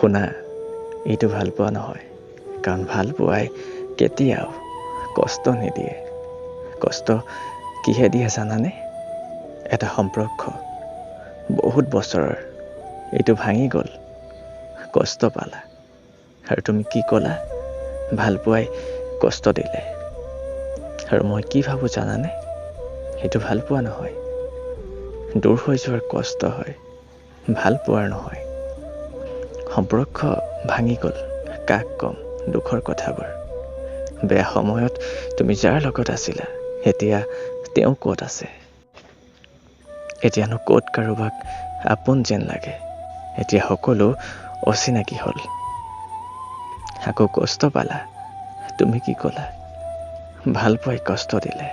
শুনা, এইটো ভাল পোৱা নহয়, কাৰণ ভাল পোৱাই কেতিয়াও কষ্ট নিদিয়ে। কষ্ট কিহে দিয়ে জানানে? এটা সম্পৰ্ক বহুত বছৰৰ, এইটো ভাঙি গ'ল, কষ্ট পালা, আৰু তুমি কি ক'লা? ভাল পোৱাই কষ্ট দিলে। আৰু মই কি ভাবোঁ জানানে? সেইটো ভাল পোৱা নহয়, দূৰ হৈ যোৱাৰ কষ্ট হয়, ভাল পোৱাৰ নহয়। সম্পৰ্ক ভাঙি গ'ল, কাক ক'ম দুখৰ কথাবোৰ? বেয়া সময়ত তুমি যাৰ লগত আছিলা, এতিয়া তেওঁ ক'ত আছে? এতিয়ানো ক'ত কাৰোবাক আপোন যেন লাগে? এতিয়া সকলো অচিনাকি হ'ল। আকৌ কষ্ট পালা, তুমি কি ক'লা? ভাল পোৱাই কষ্ট দিলে।